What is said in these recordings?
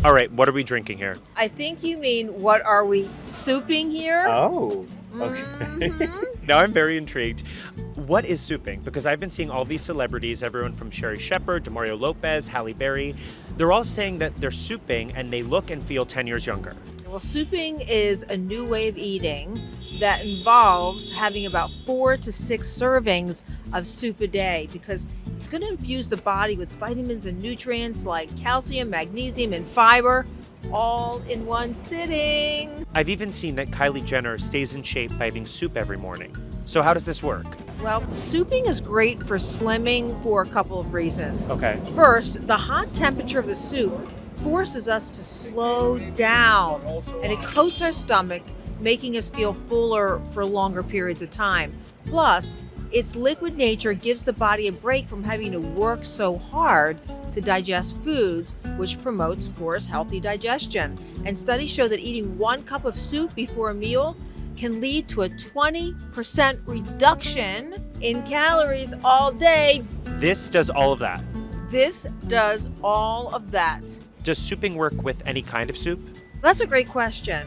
All right, what are we drinking here? I think you mean, what are we souping here? Oh, okay. Mm-hmm. Now I'm very intrigued. What is souping? Because I've been seeing all these celebrities, everyone from Sherry Shepherd to Mario Lopez, Halle Berry. They're all saying that they're souping and they look and feel 10 years younger. Well, souping is a new way of eating that involves having about 4 to 6 servings of soup a day, because it's going to infuse the body with vitamins and nutrients like calcium, magnesium, and fiber, all in one sitting. I've even seen that Kylie Jenner stays in shape by having soup every morning. So how does this work? Well, souping is great for slimming for a couple of reasons. Okay. First, the hot temperature of the soup forces us to slow down, and it coats our stomach, making us feel fuller for longer periods of time. Plus, its liquid nature gives the body a break from having to work so hard to digest foods, which promotes, of course, healthy digestion. And studies show that eating 1 cup of soup before a meal can lead to a 20% reduction in calories all day. This does all of that. This does all of that. Does souping work with any kind of soup? That's a great question.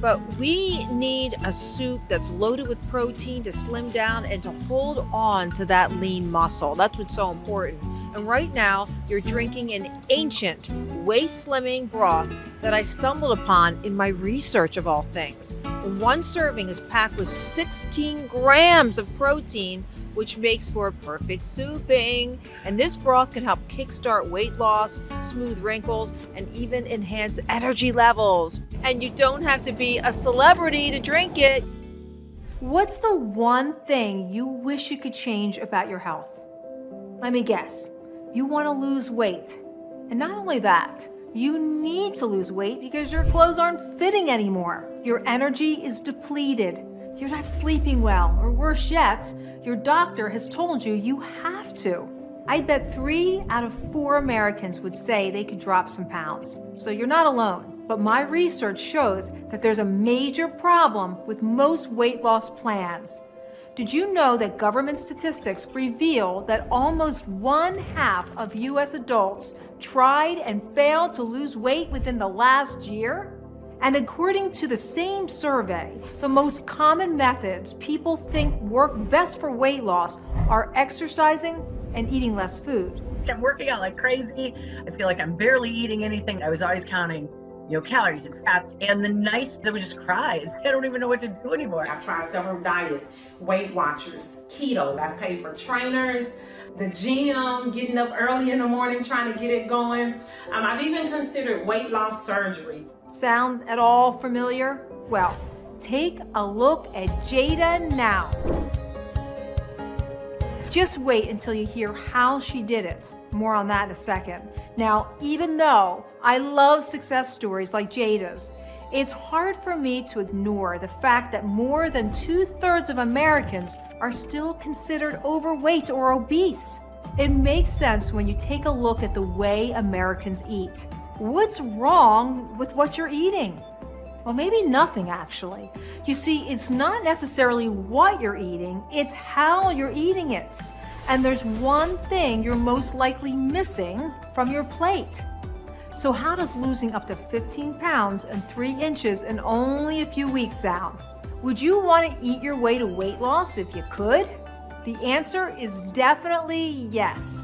But we need a soup that's loaded with protein to slim down and to hold on to that lean muscle. That's what's so important. And right now, you're drinking an ancient waist slimming broth that I stumbled upon in my research of all things. One serving is packed with 16 grams of protein, which makes for a perfect souping. And this broth can help kickstart weight loss, smooth wrinkles, and even enhance energy levels. And you don't have to be a celebrity to drink it. What's the one thing you wish you could change about your health? Let me guess. You want to lose weight. And not only that, you need to lose weight because your clothes aren't fitting anymore. Your energy is depleted. You're not sleeping well, or worse yet, your doctor has told you you have to. I bet 3 out of 4 Americans would say they could drop some pounds. So you're not alone. But my research shows that there's a major problem with most weight loss plans. Did you know that government statistics reveal that almost 1/2 of US adults tried and failed to lose weight within the last year? And according to the same survey, the most common methods people think work best for weight loss are exercising and eating less food. I'm working out like crazy. I feel like I'm barely eating anything. I was always counting, calories and fats. And the nights I would just cry. I don't even know what to do anymore. I've tried several diets, Weight Watchers, keto. I've paid for trainers, the gym, getting up early in the morning, trying to get it going. I've even considered weight loss surgery. Sound at all familiar? Well, take a look at Jada now. Just wait until you hear how she did it. More on that in a second. Now, even though I love success stories like Jada's, it's hard for me to ignore the fact that more than 2/3 of Americans are still considered overweight or obese. It makes sense when you take a look at the way Americans eat. What's wrong with what you're eating? Well, maybe nothing actually. You see, it's not necessarily what you're eating, it's how you're eating it. And there's one thing you're most likely missing from your plate. So how does losing up to 15 pounds and 3 inches in only a few weeks sound? Would you want to eat your way to weight loss if you could? The answer is definitely yes.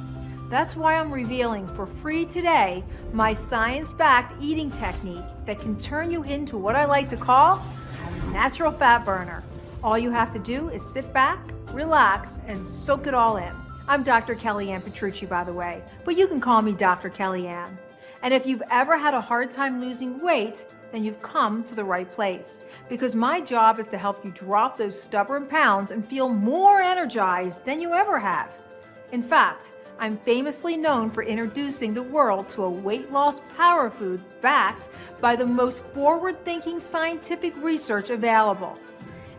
That's why I'm revealing for free today my science-backed eating technique that can turn you into what I like to call a natural fat burner. All you have to do is sit back, relax, and soak it all in. I'm Dr. Kellyann Petrucci, by the way, but you can call me Dr. Kellyann. And if you've ever had a hard time losing weight, then you've come to the right place. Because my job is to help you drop those stubborn pounds and feel more energized than you ever have. In fact, I'm famously known for introducing the world to a weight loss power food backed by the most forward-thinking scientific research available.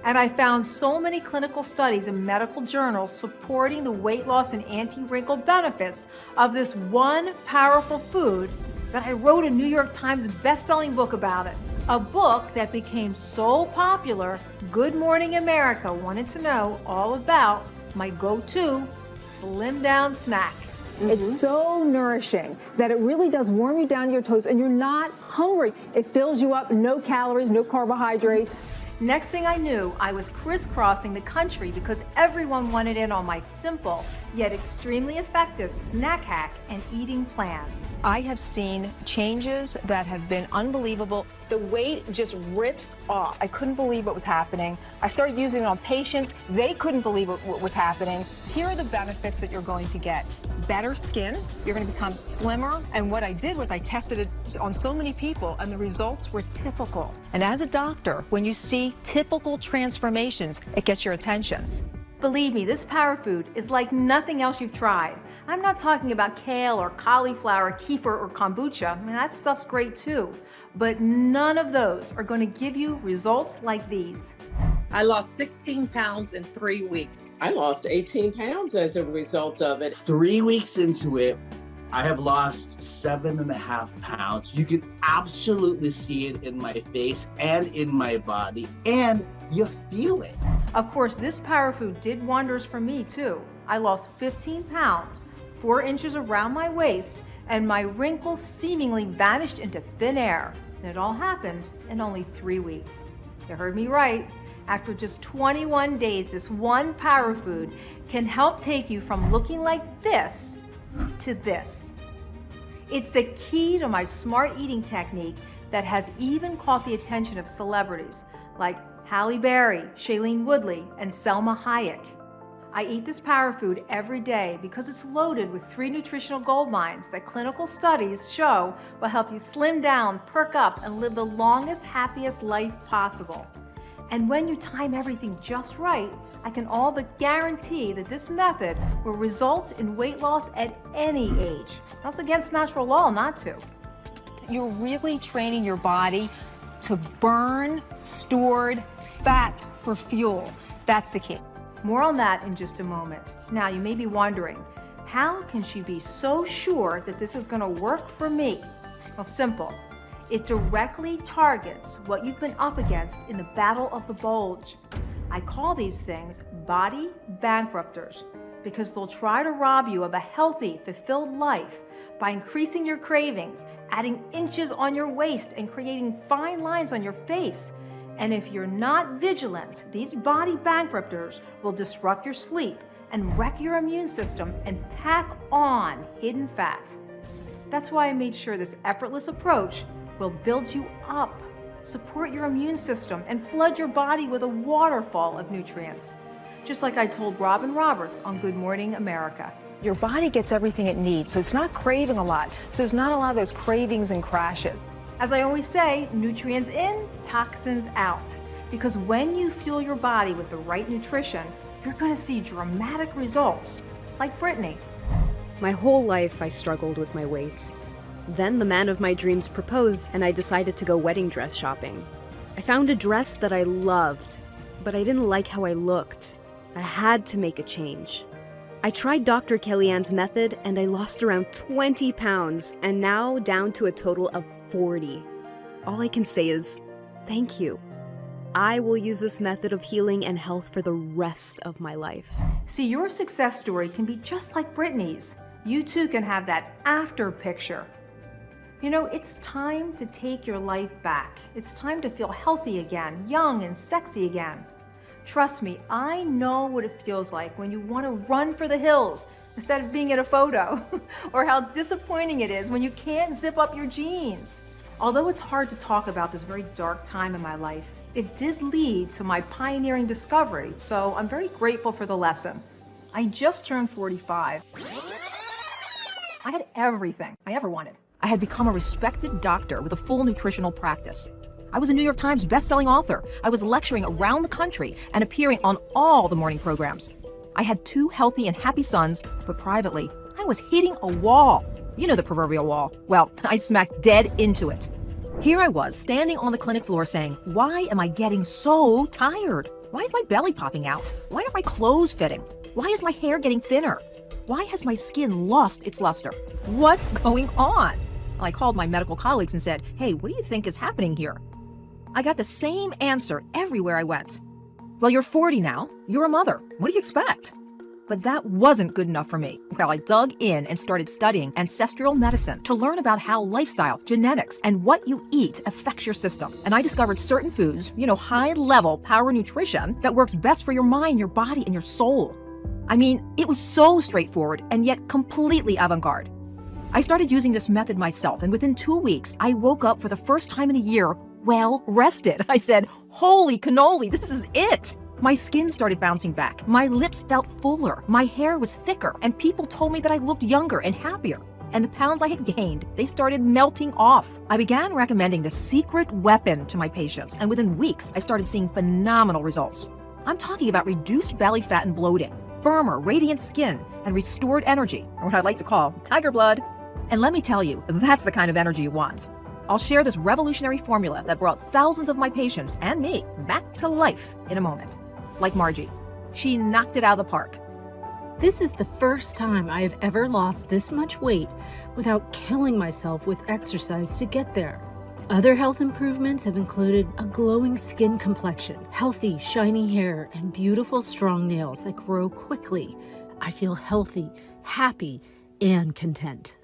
And I found so many clinical studies in medical journals supporting the weight loss and anti-wrinkle benefits of this one powerful food that I wrote a New York Times best-selling book about it. A book that became so popular, Good Morning America wanted to know all about my go-to slim down snack. It's so nourishing that it really does warm you down to your toes and you're not hungry. It fills you up, no calories, no carbohydrates. Next thing I knew, I was crisscrossing the country because everyone wanted in on my simple yet extremely effective snack hack and eating plan. I have seen changes that have been unbelievable. The weight just rips off. I couldn't believe what was happening. I started using it on patients. They couldn't believe what was happening. Here are the benefits that you're going to get. Better skin, you're going to become slimmer. And what I did was I tested it on so many people and the results were typical. And as a doctor, when you see typical transformations, it gets your attention. Believe me, this power food is like nothing else you've tried. I'm not talking about kale or cauliflower, kefir or kombucha. I mean, that stuff's great too. But none of those are going to give you results like these. I lost 16 pounds in 3 weeks. I lost 18 pounds as a result of it. 3 weeks into it, I have lost 7.5 pounds. You can absolutely see it in my face and in my body, and you feel it. Of course, this power food did wonders for me too. I lost 15 pounds, 4 inches around my waist, and my wrinkles seemingly vanished into thin air. And it all happened in only 3 weeks. You heard me right. After just 21 days, this one power food can help take you from looking like this to this. It's the key to my smart eating technique that has even caught the attention of celebrities like Halle Berry, Shailene Woodley, and Selma Hayek. I eat this power food every day because it's loaded with 3 nutritional gold mines that clinical studies show will help you slim down, perk up, and live the longest, happiest life possible. And when you time everything just right, I can all but guarantee that this method will result in weight loss at any age. That's against natural law not to. You're really training your body to burn stored fat for fuel. That's the key. More on that in just a moment. Now, you may be wondering, how can she be so sure that this is going to work for me? Well, simple. It directly targets what you've been up against in the battle of the bulge. I call these things body bankrupters because they'll try to rob you of a healthy, fulfilled life by increasing your cravings, adding inches on your waist, and creating fine lines on your face. And if you're not vigilant, these body bankrupters will disrupt your sleep and wreck your immune system and pack on hidden fat. That's why I made sure this effortless approach will build you up, support your immune system, and flood your body with a waterfall of nutrients. Just like I told Robin Roberts on Good Morning America. Your body gets everything it needs, so it's not craving a lot. So there's not a lot of those cravings and crashes. As I always say, nutrients in, toxins out. Because when you fuel your body with the right nutrition, you're gonna see dramatic results, like Brittany. My whole life I struggled with my weight. Then the man of my dreams proposed and I decided to go wedding dress shopping. I found a dress that I loved, but I didn't like how I looked. I had to make a change. I tried Dr. Kellyan's method and I lost around 20 pounds and now down to a total of 40. All I can say is, thank you. I will use this method of healing and health for the rest of my life. See, your success story can be just like Brittany's. You too can have that after picture. You know, it's time to take your life back. It's time to feel healthy again, young and sexy again. Trust me, I know what it feels like when you want to run for the hills instead of being in a photo, or how disappointing it is when you can't zip up your jeans. Although it's hard to talk about this very dark time in my life, it did lead to my pioneering discovery, so I'm very grateful for the lesson. I just turned 45. I had everything I ever wanted. I had become a respected doctor with a full nutritional practice. I was a New York Times best-selling author. I was lecturing around the country and appearing on all the morning programs. I had 2 healthy and happy sons, but privately, I was hitting a wall. You know the proverbial wall. Well, I smacked dead into it. Here I was, standing on the clinic floor saying, why am I getting so tired? Why is my belly popping out? Why aren't my clothes fitting? Why is my hair getting thinner? Why has my skin lost its luster? What's going on? Well, I called my medical colleagues and said, hey, what do you think is happening here? I got the same answer everywhere I went. Well, you're 40 now. You're a mother. What do you expect? But that wasn't good enough for me. Well, I dug in and started studying ancestral medicine to learn about how lifestyle, genetics, and what you eat affects your system. And I discovered certain foods, high-level power nutrition that works best for your mind, your body, and your soul. I mean, it was so straightforward and yet completely avant-garde. I started using this method myself, and within 2 weeks, I woke up for the first time in a year well rested. I said, holy cannoli, this is it. My skin started bouncing back. My lips felt fuller. My hair was thicker, and people told me that I looked younger and happier. And the pounds I had gained, they started melting off. I began recommending the secret weapon to my patients, and within weeks, I started seeing phenomenal results. I'm talking about reduced belly fat and bloating, firmer, radiant skin, and restored energy, or what I like to call tiger blood. And let me tell you, that's the kind of energy you want. I'll share this revolutionary formula that brought thousands of my patients and me back to life in a moment. Like Margie, she knocked it out of the park. This is the first time I have ever lost this much weight without killing myself with exercise to get there. Other health improvements have included a glowing skin complexion, healthy, shiny hair, and beautiful, strong nails that grow quickly. I feel healthy, happy, and content.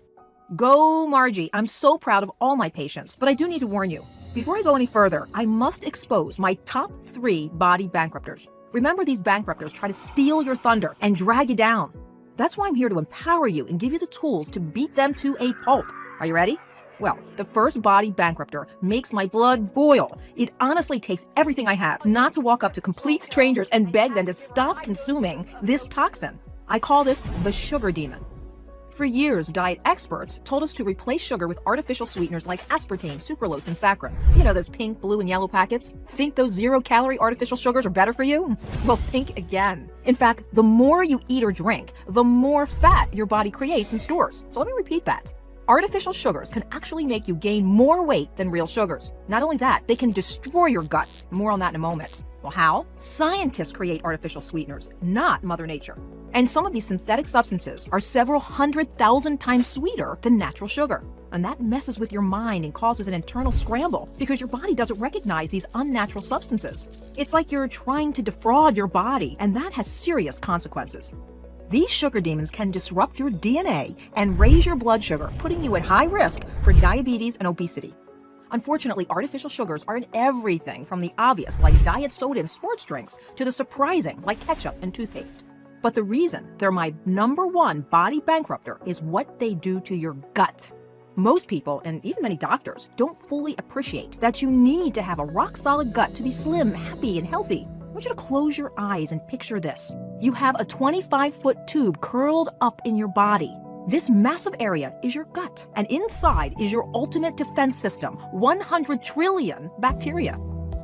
Go, Margie. I'm so proud of all my patients, but I do need to warn you. Before I go any further, I must expose my top 3 body bankrupters. Remember, these bankrupters try to steal your thunder and drag you down. That's why I'm here to empower you and give you the tools to beat them to a pulp. Are you ready? Well, the first body bankrupter makes my blood boil. It honestly takes everything I have not to walk up to complete strangers and beg them to stop consuming this toxin. I call this the sugar demon. For years, diet experts told us to replace sugar with artificial sweeteners like aspartame, sucralose, and saccharin. Those pink, blue, and yellow packets? Think those zero-calorie artificial sugars are better for you? Well, think again. In fact, the more you eat or drink, the more fat your body creates and stores. So let me repeat that. Artificial sugars can actually make you gain more weight than real sugars. Not only that, they can destroy your gut. More on that in a moment. Well, how? Scientists create artificial sweeteners, not Mother Nature. And some of these synthetic substances are several 100,000 times sweeter than natural sugar. And that messes with your mind and causes an internal scramble because your body doesn't recognize these unnatural substances. It's like you're trying to defraud your body, and that has serious consequences. These sugar demons can disrupt your DNA and raise your blood sugar, putting you at high risk for diabetes and obesity. Unfortunately, artificial sugars are in everything from the obvious, like diet soda and sports drinks, to the surprising, like ketchup and toothpaste. But the reason they're my #1 body bankrupter is what they do to your gut. Most people, and even many doctors, don't fully appreciate that you need to have a rock-solid gut to be slim, happy, and healthy. I want you to close your eyes and picture this. You have a 25-foot tube curled up in your body. This massive area is your gut, and inside is your ultimate defense system, 100 trillion bacteria.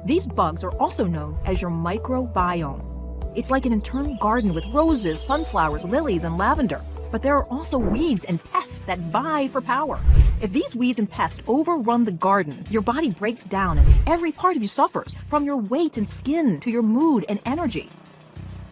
These bugs are also known as your microbiome. It's like an internal garden with roses, sunflowers, lilies, and lavender. But there are also weeds and pests that vie for power. If these weeds and pests overrun the garden, your body breaks down and every part of you suffers, from your weight and skin to your mood and energy.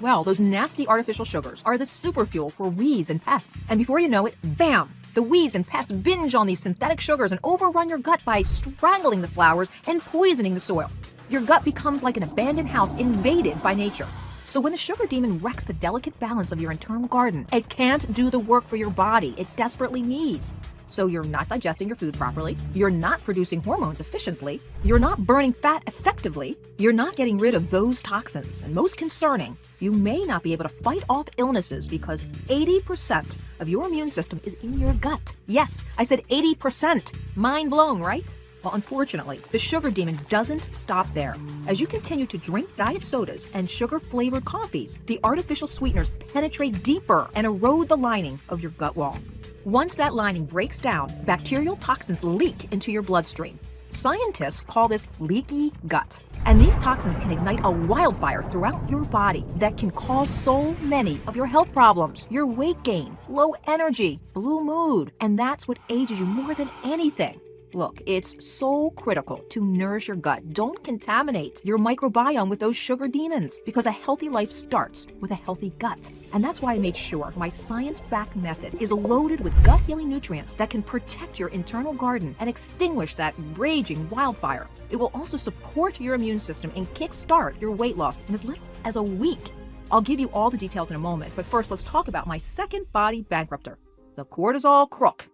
Well, those nasty artificial sugars are the super fuel for weeds and pests. And before you know it, bam! The weeds and pests binge on these synthetic sugars and overrun your gut by strangling the flowers and poisoning the soil. Your gut becomes like an abandoned house invaded by nature. So when the sugar demon wrecks the delicate balance of your internal garden, it can't do the work for your body it desperately needs. So you're not digesting your food properly, you're not producing hormones efficiently, you're not burning fat effectively, you're not getting rid of those toxins, and most concerning, you may not be able to fight off illnesses because 80% of your immune system is in your gut. Yes, I said 80%. Mind blown, right? Well, unfortunately, the sugar demon doesn't stop there. As you continue to drink diet sodas and sugar-flavored coffees, the artificial sweeteners penetrate deeper and erode the lining of your gut wall. Once that lining breaks down, bacterial toxins leak into your bloodstream. Scientists call this leaky gut. And these toxins can ignite a wildfire throughout your body that can cause so many of your health problems, your weight gain, low energy, blue mood, and that's what ages you more than anything. Look, it's so critical to nourish your gut. Don't contaminate your microbiome with those sugar demons because a healthy life starts with a healthy gut. And that's why I made sure my science-backed method is loaded with gut-healing nutrients that can protect your internal garden and extinguish that raging wildfire. It will also support your immune system and kickstart your weight loss in as little as a week. I'll give you all the details in a moment, but first let's talk about my second body bankrupter, the cortisol crook.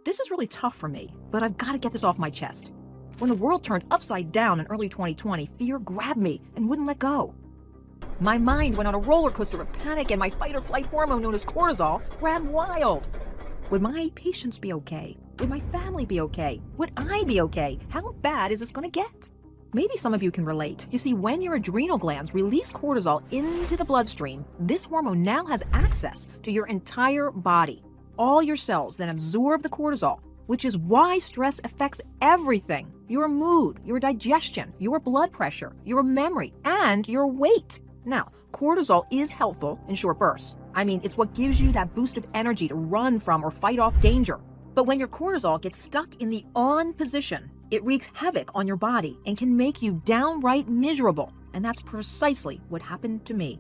This is really tough for me, but I've got to get this off my chest. When the world turned upside down in early 2020, fear grabbed me and wouldn't let go. My mind went on a roller coaster of panic and my fight or flight hormone known as cortisol ran wild. Would my patients be okay? Would my family be okay? Would I be okay? How bad is this going to get? Maybe some of you can relate. You see, when your adrenal glands release cortisol into the bloodstream, this hormone now has access to your entire body. All your cells then absorb the cortisol, which is why stress affects everything. Your mood, your digestion, your blood pressure, your memory, and your weight. Now, cortisol is helpful in short bursts. I mean, it's what gives you that boost of energy to run from or fight off danger. But when your cortisol gets stuck in the on position, it wreaks havoc on your body and can make you downright miserable. And that's precisely what happened to me.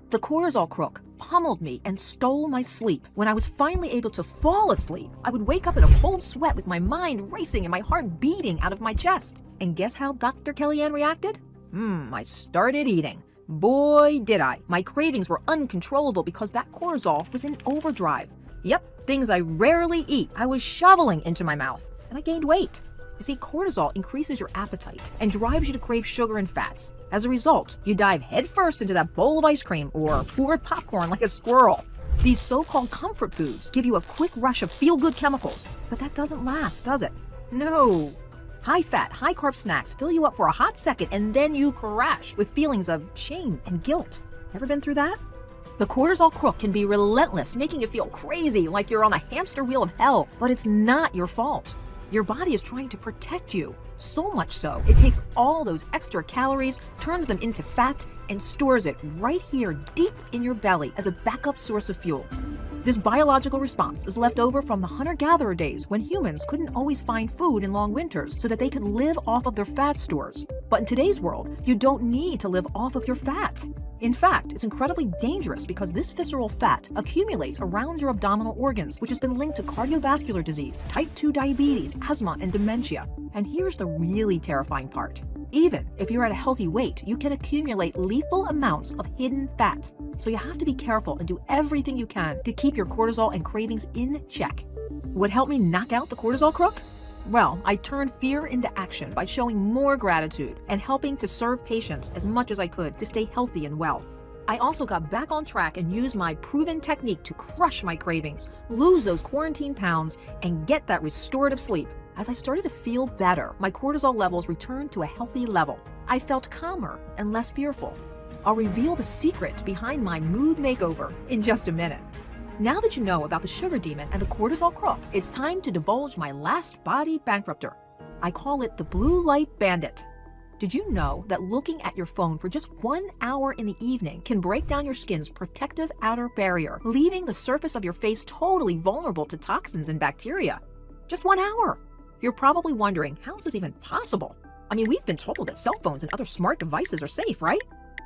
The cortisol crook pummeled me and stole my sleep. When I was finally able to fall asleep, I would wake up in a cold sweat with my mind racing and my heart beating out of my chest. And guess how Dr. Kellyann reacted? I started eating. Boy, did I. My cravings were uncontrollable because that cortisol was in overdrive. Yep, things I rarely eat, I was shoveling into my mouth, and I gained weight. You see, cortisol increases your appetite and drives you to crave sugar and fats. As a result, you dive headfirst into that bowl of ice cream or poured popcorn like a squirrel. These so-called comfort foods give you a quick rush of feel-good chemicals, but that doesn't last, does it? No. High-fat, high-carb snacks fill you up for a hot second and then you crash with feelings of shame and guilt. Ever been through that? The cortisol crook can be relentless, making you feel crazy like you're on the hamster wheel of hell, but it's not your fault. Your body is trying to protect you, so much so it takes all those extra calories, turns them into fat, and stores it right here deep in your belly as a backup source of fuel. This biological response is left over from the hunter-gatherer days when humans couldn't always find food in long winters so that they could live off of their fat stores. But in today's world, you don't need to live off of your fat. In fact, it's incredibly dangerous because this visceral fat accumulates around your abdominal organs, which has been linked to cardiovascular disease, type 2 diabetes, asthma, and dementia. And here's the really terrifying part. Even if you're at a healthy weight, you can accumulate lethal amounts of hidden fat. So you have to be careful and do everything you can to keep your cortisol and cravings in check. What helped me knock out the cortisol crook? Well, I turned fear into action by showing more gratitude and helping to serve patients as much as I could to stay healthy and well. I also got back on track and used my proven technique to crush my cravings, lose those quarantine pounds, and get that restorative sleep. As I started to feel better, my cortisol levels returned to a healthy level. I felt calmer and less fearful. I'll reveal the secret behind my mood makeover in just a minute. Now that you know about the sugar demon and the cortisol crook, it's time to divulge my last body bankrupter. I call it the blue light bandit. Did you know that looking at your phone for just 1 hour in the evening can break down your skin's protective outer barrier, leaving the surface of your face totally vulnerable to toxins and bacteria? Just 1 hour. You're probably wondering, how is this even possible? I mean, we've been told that cell phones and other smart devices are safe, right?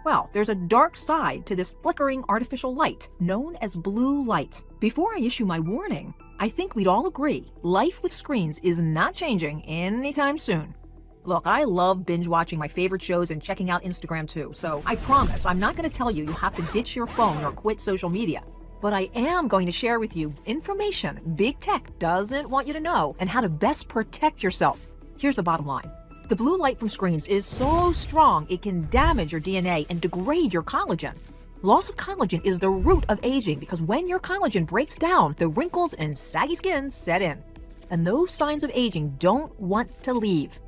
Well, there's a dark side to this flickering artificial light, known as blue light. Before I issue my warning, I think we'd all agree life with screens is not changing anytime soon. Look, I love binge watching my favorite shows and checking out Instagram too, so I promise I'm not going to tell you you have to ditch your phone or quit social media. But I am going to share with you information big tech doesn't want you to know and how to best protect yourself. Here's the bottom line. The blue light from screens is so strong it can damage your DNA and degrade your collagen. Loss of collagen is the root of aging because when your collagen breaks down, the wrinkles and saggy skin set in. And those signs of aging don't want to leave.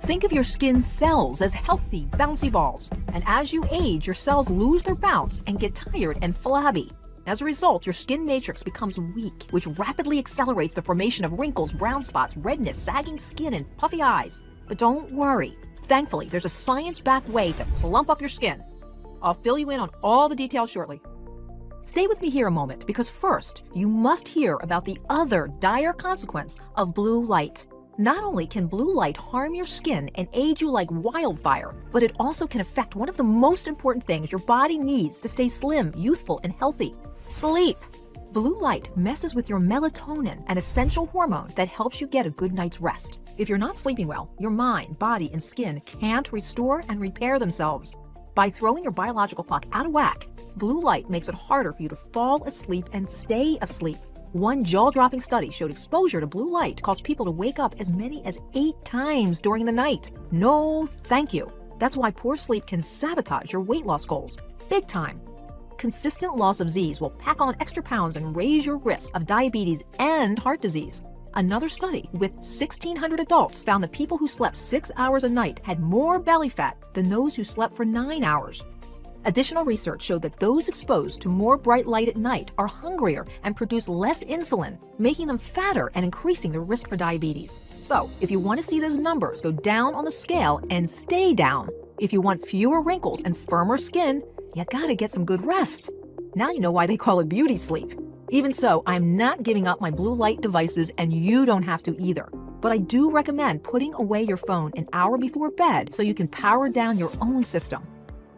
Think of your skin cells as healthy, bouncy balls. And as you age, your cells lose their bounce and get tired and flabby. As a result, your skin matrix becomes weak, which rapidly accelerates the formation of wrinkles, brown spots, redness, sagging skin, and puffy eyes. But don't worry. Thankfully, there's a science-backed way to plump up your skin. I'll fill you in on all the details shortly. Stay with me here a moment, because first, you must hear about the other dire consequence of blue light. Not only can blue light harm your skin and age you like wildfire, but it also can affect one of the most important things your body needs to stay slim, youthful, and healthy: sleep. Blue light messes with your melatonin, an essential hormone that helps you get a good night's rest. If you're not sleeping well, your mind, body, and skin can't restore and repair themselves. By throwing your biological clock out of whack, blue light makes it harder for you to fall asleep and stay asleep. One jaw-dropping study showed exposure to blue light caused people to wake up as many as 8 times during the night. No, thank you. That's why poor sleep can sabotage your weight loss goals. Big time. Consistent loss of Z's will pack on extra pounds and raise your risk of diabetes and heart disease. Another study with 1,600 adults found that people who slept 6 hours a night had more belly fat than those who slept for 9 hours. Additional research showed that those exposed to more bright light at night are hungrier and produce less insulin, making them fatter and increasing the risk for diabetes. So, if you want to see those numbers go down on the scale and stay down, if you want fewer wrinkles and firmer skin, you gotta get some good rest. Now you know why they call it beauty sleep. Even so, I'm not giving up my blue light devices, and you don't have to either. But I do recommend putting away your phone an hour before bed so you can power down your own system.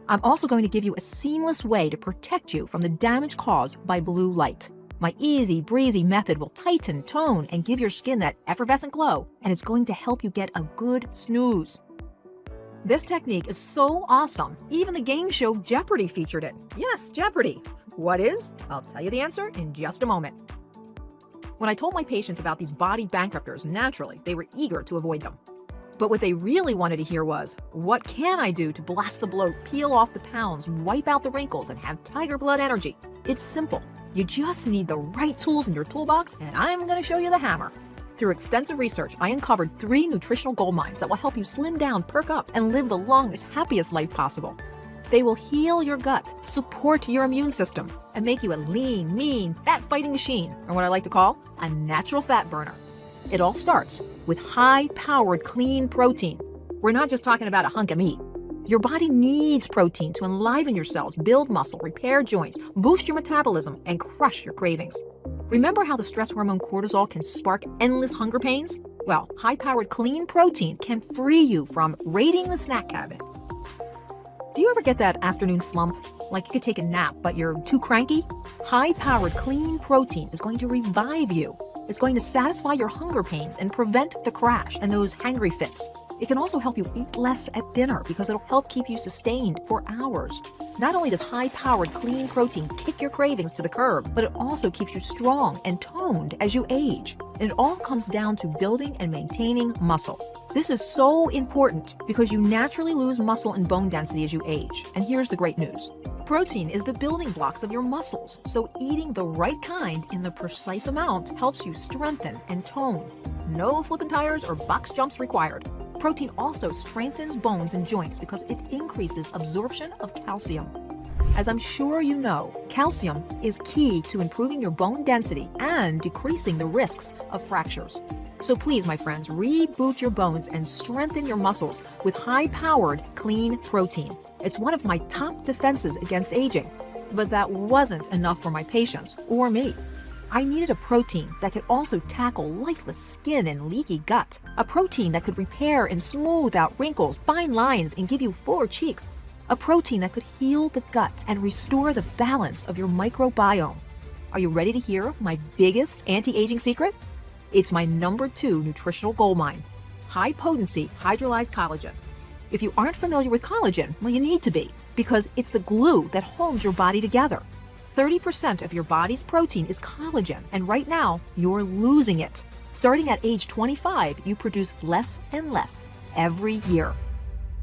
I'm also going to give you a seamless way to protect you from the damage caused by blue light. My easy breezy method will tighten, tone, and give your skin that effervescent glow, and it's going to help you get a good snooze. This technique is so awesome, even the game show Jeopardy featured it. Yes, Jeopardy! What is? I'll tell you the answer in just a moment. When I told my patients about these body bankrupters, naturally, they were eager to avoid them. But what they really wanted to hear was, what can I do to blast the bloat, peel off the pounds, wipe out the wrinkles, and have tiger blood energy? It's simple. You just need the right tools in your toolbox, and I'm going to show you the hammer. Through extensive research, I uncovered 3 nutritional gold mines that will help you slim down, perk up, and live the longest, happiest life possible. They will heal your gut, support your immune system, and make you a lean, mean, fat-fighting machine, or what I like to call a natural fat burner. It all starts with high-powered clean protein. We're not just talking about a hunk of meat. Your body needs protein to enliven your cells, build muscle, repair joints, boost your metabolism, and crush your cravings. Remember how the stress hormone cortisol can spark endless hunger pains? Well, high-powered clean protein can free you from raiding the snack cabinet. Do you ever get that afternoon slump? Like you could take a nap, but you're too cranky? High-powered clean protein is going to revive you. It's going to satisfy your hunger pains and prevent the crash and those hangry fits. It can also help you eat less at dinner because it'll help keep you sustained for hours. Not only does high-powered clean protein kick your cravings to the curb, but it also keeps you strong and toned as you age. And it all comes down to building and maintaining muscle. This is so important because you naturally lose muscle and bone density as you age. And here's the great news. Protein is the building blocks of your muscles, so eating the right kind in the precise amount helps you strengthen and tone. No flipping tires or box jumps required. Protein also strengthens bones and joints because it increases absorption of calcium. As I'm sure you know, calcium is key to improving your bone density and decreasing the risks of fractures. So please, my friends, reboot your bones and strengthen your muscles with high-powered clean protein. It's one of my top defenses against aging. But that wasn't enough for my patients or me. I needed a protein that could also tackle lifeless skin and leaky gut. A protein that could repair and smooth out wrinkles, fine lines, and give you fuller cheeks. A protein that could heal the gut and restore the balance of your microbiome. Are you ready to hear my biggest anti-aging secret? It's my #2 nutritional goldmine, high-potency hydrolyzed collagen. If you aren't familiar with collagen, well, you need to be, because it's the glue that holds your body together. 30% of your body's protein is collagen, and right now, you're losing it. Starting at age 25, you produce less and less every year.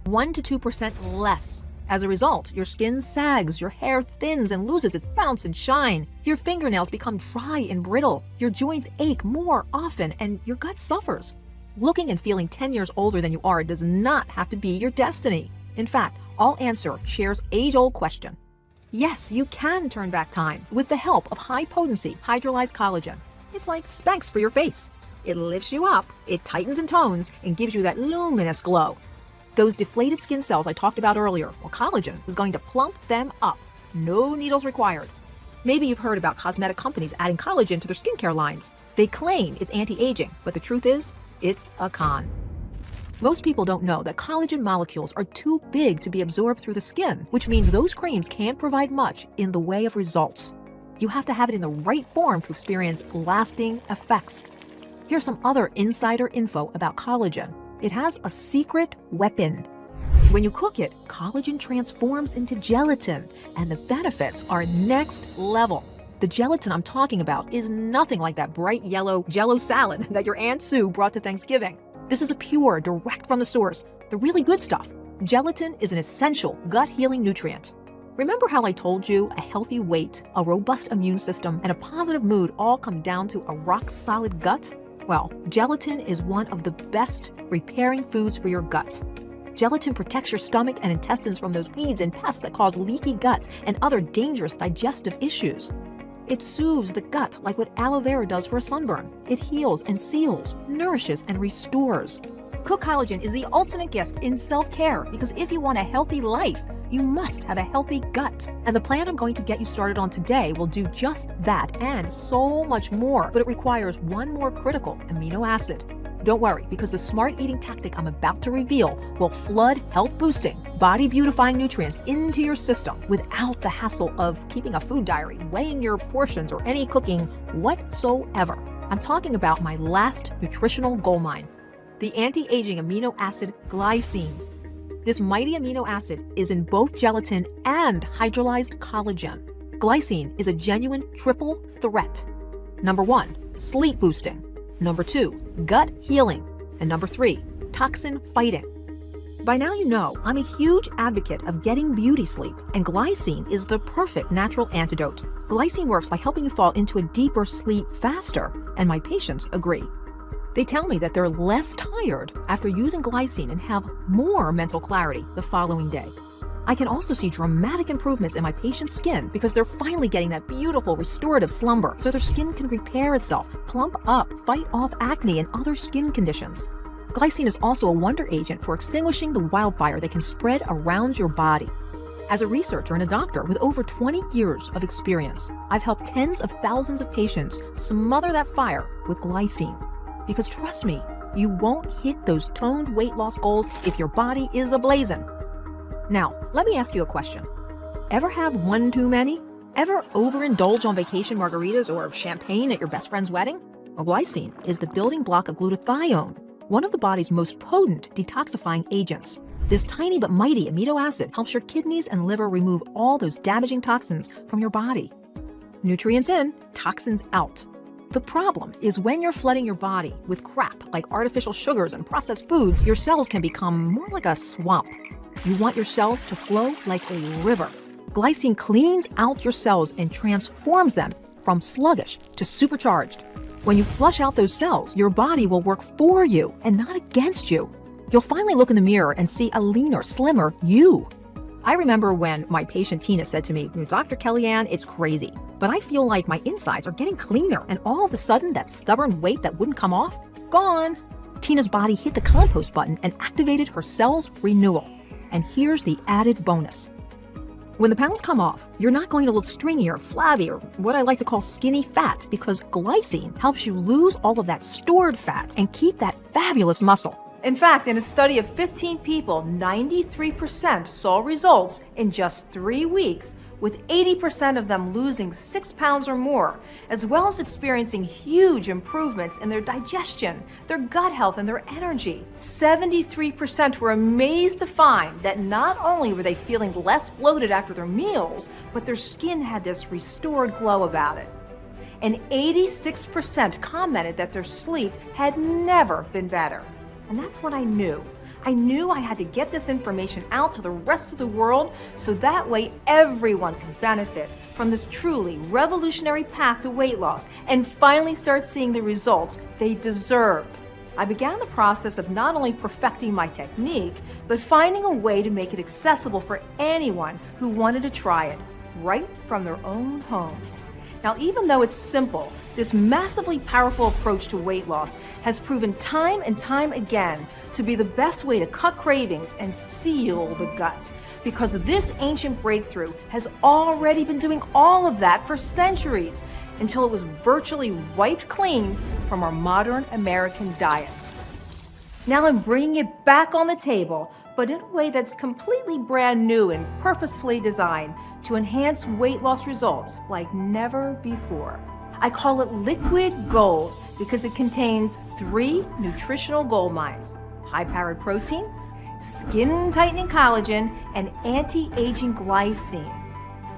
1 to 2% less. As a result, your skin sags, your hair thins and loses its bounce and shine. Your fingernails become dry and brittle. Your joints ache more often, and your gut suffers. Looking and feeling 10 years older than you are does not have to be your destiny. In fact, All Answer shares age-old question. Yes, you can turn back time with the help of high-potency hydrolyzed collagen. It's like Spanx for your face. It lifts you up, it tightens and tones, and gives you that luminous glow. Those deflated skin cells I talked about earlier, well, collagen is going to plump them up. No needles required. Maybe you've heard about cosmetic companies adding collagen to their skincare lines. They claim it's anti-aging, but the truth is, it's a con. Most people don't know that collagen molecules are too big to be absorbed through the skin, which means those creams can't provide much in the way of results. You have to have it in the right form to experience lasting effects. Here's some other insider info about collagen. It has a secret weapon. When you cook it, collagen transforms into gelatin, and the benefits are next level. The gelatin I'm talking about is nothing like that bright yellow Jell-O salad that your Aunt Sue brought to Thanksgiving. This is a pure, direct from the source, the really good stuff. Gelatin is an essential gut-healing nutrient. Remember how I told you a healthy weight, a robust immune system, and a positive mood all come down to a rock-solid gut? Well, gelatin is one of the best repairing foods for your gut. Gelatin protects your stomach and intestines from those weeds and pests that cause leaky guts and other dangerous digestive issues. It soothes the gut like what aloe vera does for a sunburn. It heals and seals, nourishes and restores. Cook Collagen is the ultimate gift in self-care because if you want a healthy life, you must have a healthy gut. And the plan I'm going to get you started on today will do just that and so much more, but it requires one more critical amino acid. Don't worry, because the smart eating tactic I'm about to reveal will flood health-boosting, body-beautifying nutrients into your system without the hassle of keeping a food diary, weighing your portions, or any cooking whatsoever. I'm talking about my last nutritional goldmine, the anti-aging amino acid glycine. This mighty amino acid is in both gelatin and hydrolyzed collagen. Glycine is a genuine triple threat. Number 1, sleep boosting. Number 2, gut healing. And number 3, toxin fighting. By now you know I'm a huge advocate of getting beauty sleep, and glycine is the perfect natural antidote. Glycine works by helping you fall into a deeper sleep faster, and my patients agree. They tell me that they're less tired after using glycine and have more mental clarity the following day. I can also see dramatic improvements in my patient's skin because they're finally getting that beautiful restorative slumber so their skin can repair itself, plump up, fight off acne and other skin conditions. Glycine is also a wonder agent for extinguishing the wildfire that can spread around your body. As a researcher and a doctor with over 20 years of experience, I've helped tens of thousands of patients smother that fire with glycine. Because trust me, you won't hit those toned weight loss goals if your body is ablazing. Now, let me ask you a question. Ever have one too many? Ever overindulge on vacation margaritas or champagne at your best friend's wedding? Well, glycine is the building block of glutathione, one of the body's most potent detoxifying agents. This tiny but mighty amino acid helps your kidneys and liver remove all those damaging toxins from your body. Nutrients in, toxins out. The problem is when you're flooding your body with crap like artificial sugars and processed foods, your cells can become more like a swamp. You want your cells to flow like a river. Glycine cleans out your cells and transforms them from sluggish to supercharged. When you flush out those cells, your body will work for you and not against you. You'll finally look in the mirror and see a leaner, slimmer you. I remember when my patient Tina said to me, "Dr. Kellyann, it's crazy, but I feel like my insides are getting cleaner, and all of a sudden that stubborn weight that wouldn't come off, gone." Tina's body hit the compost button and activated her cells renewal. And here's the added bonus. When the pounds come off, you're not going to look stringy or flabby or what I like to call skinny fat because glycine helps you lose all of that stored fat and keep that fabulous muscle. In fact, in a study of 15 people, 93% saw results in just 3 weeks, with 80% of them losing 6 pounds or more, as well as experiencing huge improvements in their digestion, their gut health, and their energy. 73% were amazed to find that not only were they feeling less bloated after their meals, but their skin had this restored glow about it. And 86% commented that their sleep had never been better. And that's what I knew. I knew I had to get this information out to the rest of the world so that way everyone could benefit from this truly revolutionary path to weight loss and finally start seeing the results they deserved. I began the process of not only perfecting my technique, but finding a way to make it accessible for anyone who wanted to try it right from their own homes. Now, even though it's simple, this massively powerful approach to weight loss has proven time and time again to be the best way to cut cravings and seal the gut, because this ancient breakthrough has already been doing all of that for centuries until it was virtually wiped clean from our modern American diets. Now I'm bringing it back on the table, but in a way that's completely brand new and purposefully designed to enhance weight loss results like never before. I call it liquid gold because it contains 3 nutritional gold mines: high-powered protein, skin tightening collagen, and anti-aging glycine.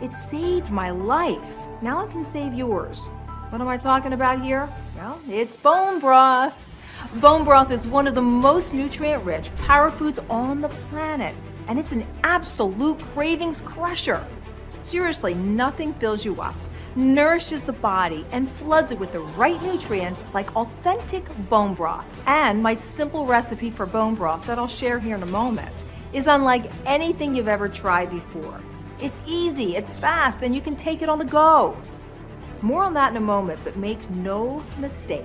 It saved my life. Now it can save yours. What am I talking about here? Well, it's bone broth. Bone broth is one of the most nutrient-rich power foods on the planet, and it's an absolute cravings crusher. Seriously, nothing fills you up, nourishes the body, and floods it with the right nutrients like authentic bone broth. And my simple recipe for bone broth that I'll share here in a moment is unlike anything you've ever tried before. It's easy, it's fast, and you can take it on the go. More on that in a moment, but make no mistake,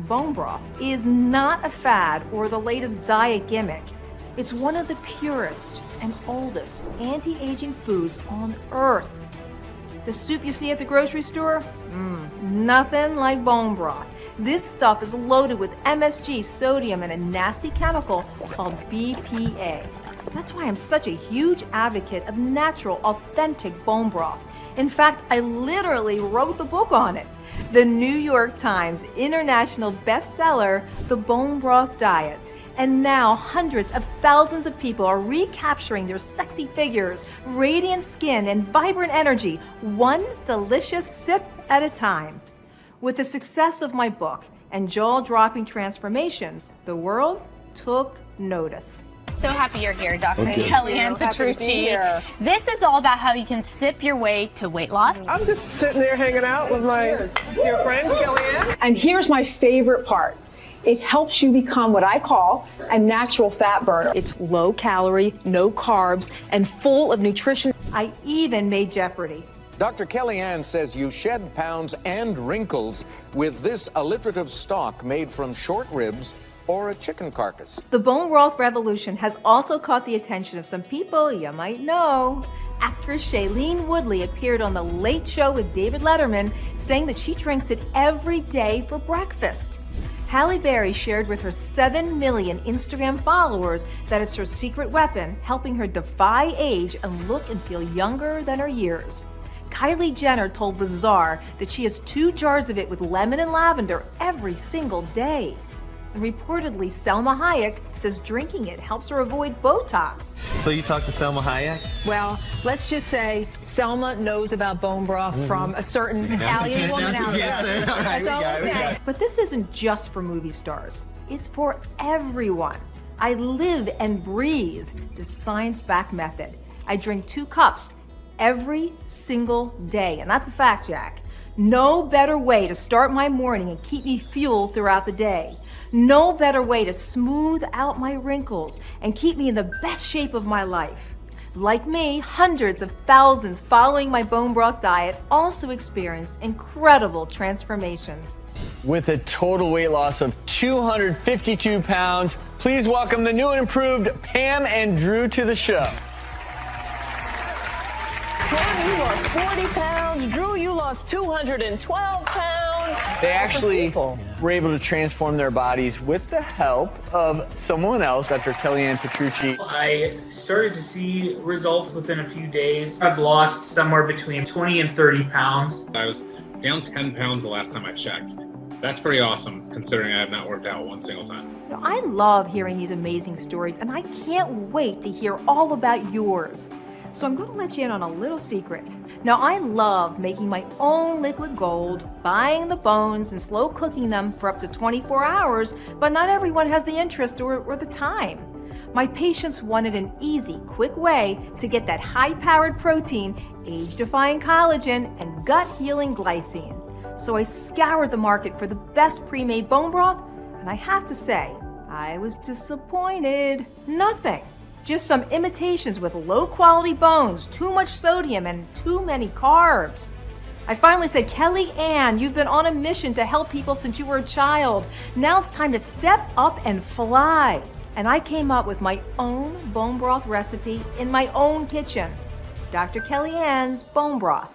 bone broth is not a fad or the latest diet gimmick. It's one of the purest and oldest anti-aging foods on earth. The soup you see at the grocery store? Nothing like bone broth. This stuff is loaded with MSG, sodium, and a nasty chemical called BPA. That's why I'm such a huge advocate of natural, authentic bone broth. In fact, I literally wrote the book on it. The New York Times international bestseller, The Bone Broth Diet. And now hundreds of thousands of people are recapturing their sexy figures, radiant skin, and vibrant energy, one delicious sip at a time. With the success of my book and jaw-dropping transformations, the world took notice. So happy you're here, Dr. Okay. Kellyann Petrucci. This is all about how you can sip your way to weight loss. I'm just sitting there hanging out with my dear friend, Kellyann. And here's my favorite part. It helps you become what I call a natural fat burner. It's low calorie, no carbs, and full of nutrition. I even made Jeopardy! Dr. Kellyann says you shed pounds and wrinkles with this alliterative stock made from short ribs or a chicken carcass. The bone broth revolution has also caught the attention of some people you might know. Actress Shailene Woodley appeared on The Late Show with David Letterman, saying that she drinks it every day for breakfast. Halle Berry shared with her 7 million Instagram followers that it's her secret weapon, helping her defy age and look and feel younger than her years. Kylie Jenner told Bazaar that she has 2 jars of it with lemon and lavender every single day. And reportedly, Selma Hayek says drinking it helps her avoid Botox. So you talked to Selma Hayek? Well, let's just say Selma knows about bone broth from a certain Italian woman out there. That's all I'm saying. But this isn't just for movie stars. It's for everyone. I live and breathe this science-backed method. I drink 2 cups every single day, and that's a fact, Jack. No better way to start my morning and keep me fueled throughout the day. No better way to smooth out my wrinkles and keep me in the best shape of my life. Like me, hundreds of thousands following my bone broth diet also experienced incredible transformations. With a total weight loss of 252 pounds, please welcome the new and improved Pam and Drew to the show. Pam, you lost 40 pounds. Drew, you lost 212 pounds. They actually were able to transform their bodies with the help of someone else, Dr. Kellyann Petrucci. I started to see results within a few days. I've lost somewhere between 20 and 30 pounds. I was down 10 pounds the last time I checked. That's pretty awesome, considering I have not worked out one single time. I love hearing these amazing stories, and I can't wait to hear all about yours. So I'm going to let you in on a little secret. Now, I love making my own liquid gold, buying the bones and slow cooking them for up to 24 hours, but not everyone has the interest or the time. My patients wanted an easy, quick way to get that high-powered protein, age-defying collagen, and gut-healing glycine. So I scoured the market for the best pre-made bone broth, and I have to say, I was disappointed. Nothing. Just some imitations with low-quality bones, too much sodium, and too many carbs. I finally said, Kellyann, you've been on a mission to help people since you were a child. Now it's time to step up and fly. And I came up with my own bone broth recipe in my own kitchen. Dr. Kellyan's Bone Broth.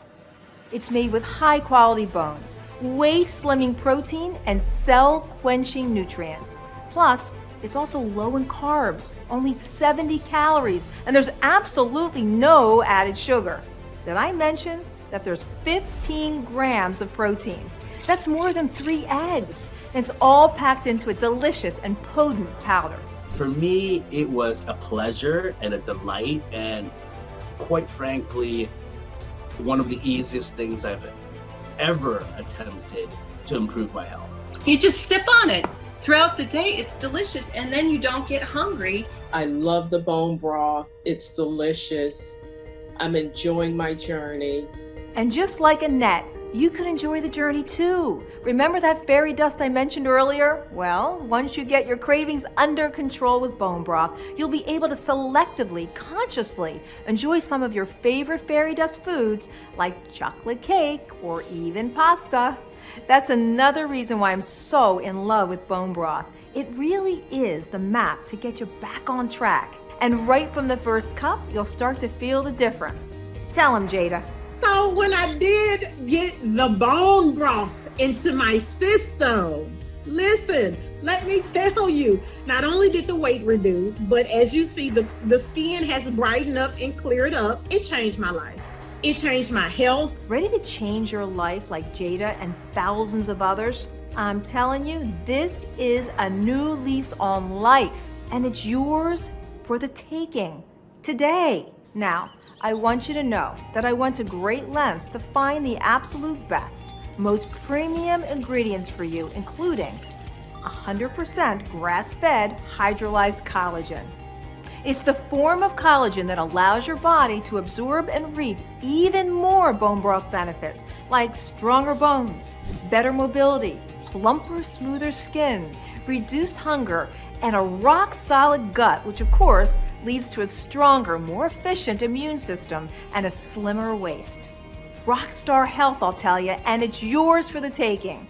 It's made with high-quality bones, waist-slimming protein, and cell-quenching nutrients. Plus, it's also low in carbs, only 70 calories, and there's absolutely no added sugar. Did I mention that there's 15 grams of protein? That's more than 3 eggs, and it's all packed into a delicious and potent powder. For me, it was a pleasure and a delight, and quite frankly, one of the easiest things I've ever attempted to improve my health. You just sip on it throughout the day. It's delicious, and then you don't get hungry. I love the bone broth. It's delicious. I'm enjoying my journey. And just like Annette, you could enjoy the journey too. Remember that fairy dust I mentioned earlier? Well, once you get your cravings under control with bone broth, you'll be able to selectively, consciously enjoy some of your favorite fairy dust foods like chocolate cake or even pasta. That's another reason why I'm so in love with bone broth. It really is the map to get you back on track. And right from the first cup, you'll start to feel the difference. Tell him, Jada. So when I did get the bone broth into my system, listen, let me tell you, not only did the weight reduce, but as you see, the skin has brightened up and cleared up. It changed my life. It changed my health. Ready to change your life like Jada and thousands of others? I'm telling you, this is a new lease on life, and it's yours for the taking today. Now, I want you to know that I went to great lengths to find the absolute best, most premium ingredients for you, including 100% grass-fed hydrolyzed collagen. It's the form of collagen that allows your body to absorb and reap even more bone broth benefits, like stronger bones, better mobility, plumper, smoother skin, reduced hunger, and a rock-solid gut, which of course leads to a stronger, more efficient immune system and a slimmer waist. Rockstar health, I'll tell you, and it's yours for the taking.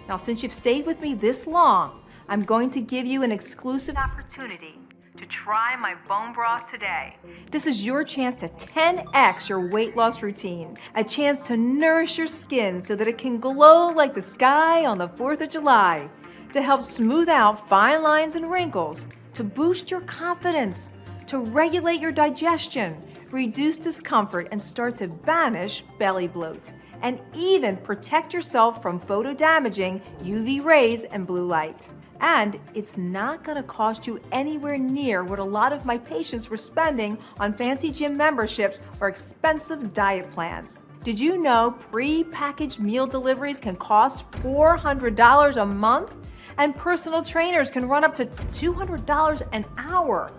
Now, since you've stayed with me this long, I'm going to give you an exclusive opportunity to try my bone broth today. This is your chance to 10x your weight loss routine, a chance to nourish your skin so that it can glow like the sky on the 4th of July, to help smooth out fine lines and wrinkles, to boost your confidence, to regulate your digestion, reduce discomfort, and start to banish belly bloat, and even protect yourself from photo-damaging UV rays and blue light. And it's not going to cost you anywhere near what a lot of my patients were spending on fancy gym memberships or expensive diet plans. Did you know pre-packaged meal deliveries can cost $400 a month? And personal trainers can run up to $200 an hour.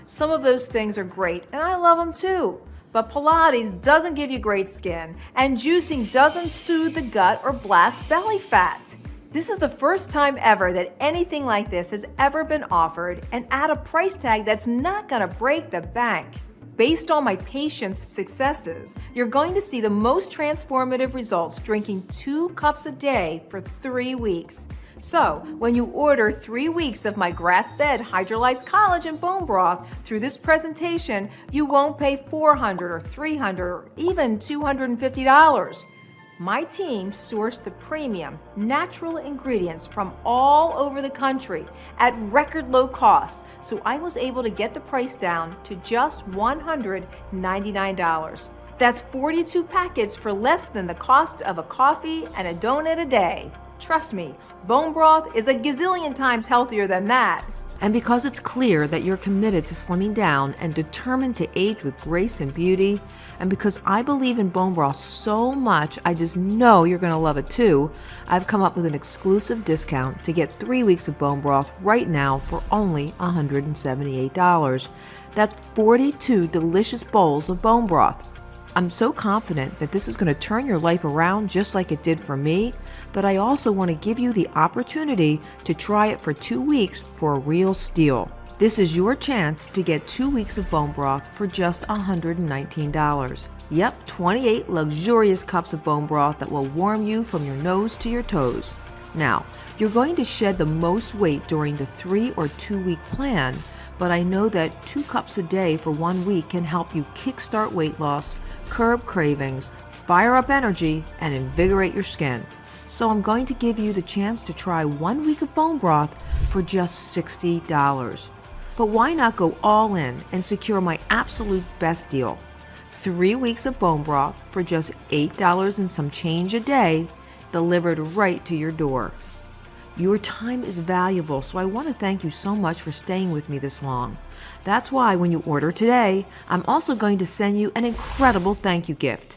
Some of those things are great, and I love them too. But Pilates doesn't give you great skin, and juicing doesn't soothe the gut or blast belly fat. This is the first time ever that anything like this has ever been offered, and at a price tag that's not gonna break the bank. Based on my patients' successes, you're going to see the most transformative results drinking 2 cups a day for 3 weeks. So, when you order 3 weeks of my grass-fed hydrolyzed collagen bone broth through this presentation, you won't pay $400 or $300 or even $250. My team sourced the premium, natural ingredients from all over the country at record low costs, so I was able to get the price down to just $199. That's 42 packets for less than the cost of a coffee and a donut a day. Trust me, bone broth is a gazillion times healthier than that. And because it's clear that you're committed to slimming down and determined to age with grace and beauty, and because I believe in bone broth so much, I just know you're going to love it too, I've come up with an exclusive discount to get 3 weeks of bone broth right now for only $178. That's 42 delicious bowls of bone broth. I'm so confident that this is going to turn your life around just like it did for me, that I also want to give you the opportunity to try it for 2 weeks for a real steal. This is your chance to get 2 weeks of bone broth for just $119. Yep, 28 luxurious cups of bone broth that will warm you from your nose to your toes. Now, you're going to shed the most weight during the 3 or 2 week plan, but I know that 2 cups a day for 1 week can help you kickstart weight loss, curb cravings, fire up energy, and invigorate your skin. So I'm going to give you the chance to try 1 week of bone broth for just $60. But why not go all in and secure my absolute best deal? 3 weeks of bone broth for just $8 and some change a day, delivered right to your door. Your time is valuable, so I want to thank you so much for staying with me this long. That's why when you order today, I'm also going to send you an incredible thank you gift.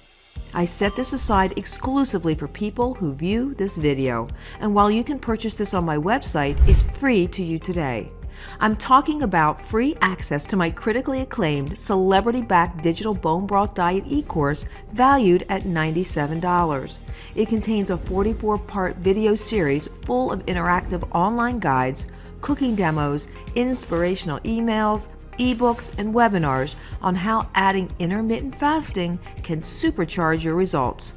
I set this aside exclusively for people who view this video, and while you can purchase this on my website, it's free to you today. I'm talking about free access to my critically acclaimed, celebrity-backed digital bone broth diet e-course valued at $97. It contains a 44-part video series full of interactive online guides, cooking demos, inspirational emails, ebooks, and webinars on how adding intermittent fasting can supercharge your results.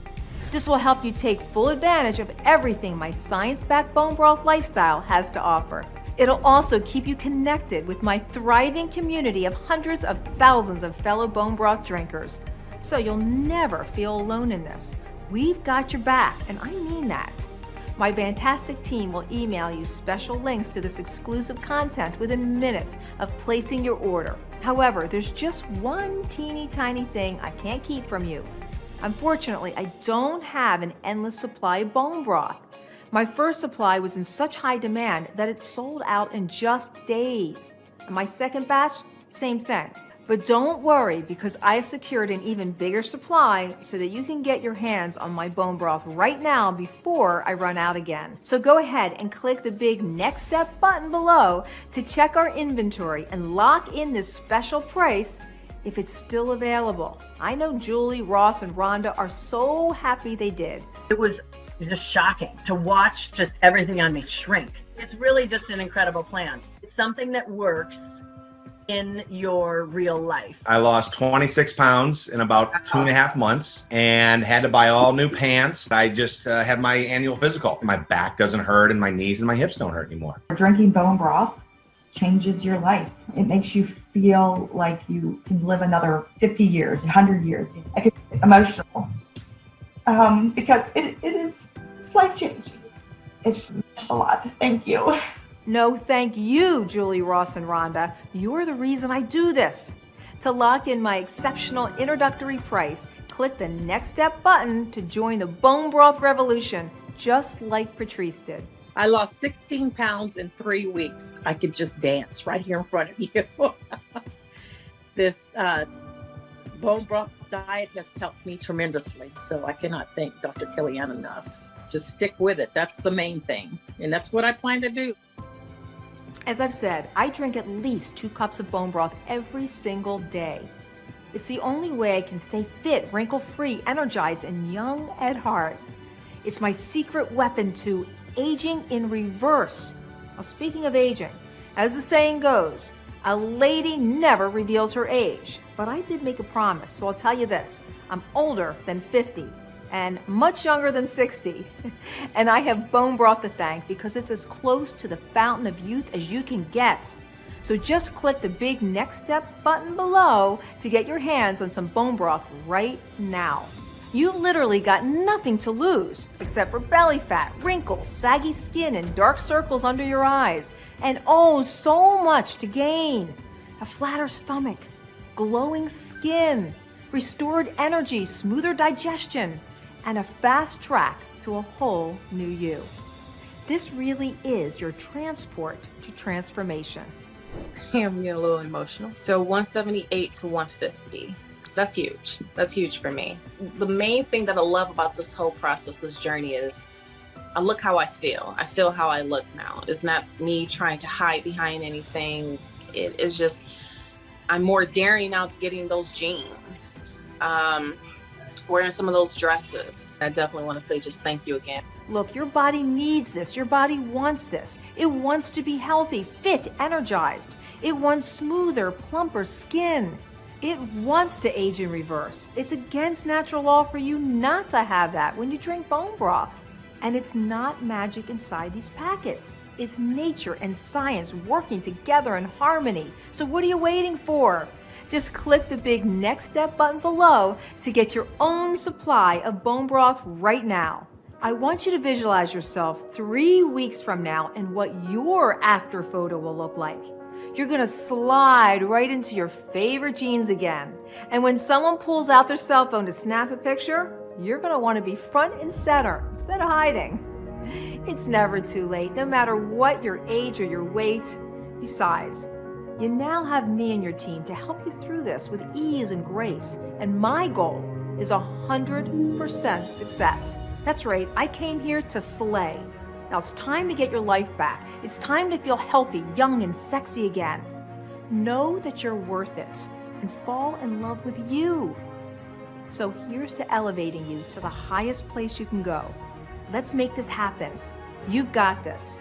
This will help you take full advantage of everything my science-backed bone broth lifestyle has to offer. It'll also keep you connected with my thriving community of hundreds of thousands of fellow bone broth drinkers. So you'll never feel alone in this. We've got your back, and I mean that. My fantastic team will email you special links to this exclusive content within minutes of placing your order. However, there's just one teeny tiny thing I can't keep from you. Unfortunately, I don't have an endless supply of bone broth. My first supply was in such high demand that it sold out in just days. And my second batch, same thing. But don't worry, because I've secured an even bigger supply so that you can get your hands on my bone broth right now before I run out again. So go ahead and click the big Next Step button below to check our inventory and lock in this special price if it's still available. I know Julie, Ross, and Rhonda are so happy they did. It was just shocking to watch just everything on me shrink. It's really just an incredible plan. It's something that works in your real life. I lost 26 pounds in about 2.5 months and had to buy all new pants. I just had my annual physical. My back doesn't hurt and my knees and my hips don't hurt anymore. Drinking bone broth changes your life. It makes you feel like you can live another 50 years, 100 years. I get emotional because it's life-changing. It's a lot. Thank you. No, thank you, Julie, Ross, and Rhonda. You're the reason I do this. To lock in my exceptional introductory price, click the Next Step button to join the bone broth revolution, just like Patrice did. I lost 16 pounds in 3 weeks. I could just dance right here in front of you. This bone broth diet has helped me tremendously, so I cannot thank Dr. Kellyann enough. Just stick with it. That's the main thing, and that's what I plan to do. As I've said, I drink at least 2 cups of bone broth every single day. It's the only way I can stay fit, wrinkle-free, energized, and young at heart. It's my secret weapon to aging in reverse. Now, speaking of aging, as the saying goes, a lady never reveals her age. But I did make a promise, so I'll tell you this. I'm older than 50 and much younger than 60. And I have bone broth to thank because it's as close to the fountain of youth as you can get. So just click the big Next Step button below to get your hands on some bone broth right now. You've literally got nothing to lose except for belly fat, wrinkles, saggy skin, and dark circles under your eyes. And oh, so much to gain. A flatter stomach, glowing skin, restored energy, smoother digestion, and a fast track to a whole new you. This really is your transport to transformation. I'm getting a little emotional. So 178 to 150. That's huge. That's huge for me. The main thing that I love about this whole process, this journey, is I look how I feel. I feel how I look now. It's not me trying to hide behind anything. It is just, I'm more daring now to getting those jeans. Wearing some of those dresses. I definitely want to say just thank you again. Look, your body needs this. Your body wants this. It wants to be healthy, fit, energized. It wants smoother, plumper skin. It wants to age in reverse. It's against natural law for you not to have that when you drink bone broth. And it's not magic inside these packets. It's nature and science working together in harmony. So what are you waiting for? Just click the big Next Step button below to get your own supply of bone broth right now. I want you to visualize yourself 3 weeks from now and what your after photo will look like. You're gonna slide right into your favorite jeans again. And when someone pulls out their cell phone to snap a picture, you're gonna wanna be front and center instead of hiding. It's never too late, no matter what your age or your weight. Besides, you now have me and your team to help you through this with ease and grace. And my goal is 100% success. That's right, I came here to slay. Now it's time to get your life back. It's time to feel healthy, young, and sexy again. Know that you're worth it and fall in love with you. So here's to elevating you to the highest place you can go. Let's make this happen. You've got this.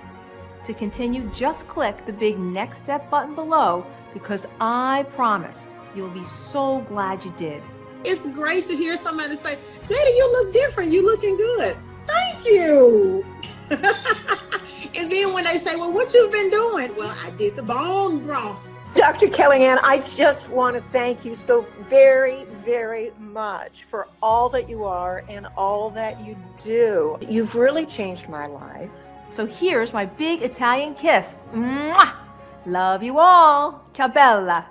To continue, just click the big next step button below, because I promise you'll be so glad you did. It's great to hear somebody say, Jada, you look different. You looking good. Thank you. And then when they say, well, what you've been doing? Well, I did the bone broth. Dr. Kellyann, I just want to thank you so very, very much for all that you are and all that you do. You've really changed my life. So here's my big Italian kiss. Mwah! Love you all. Ciao bella.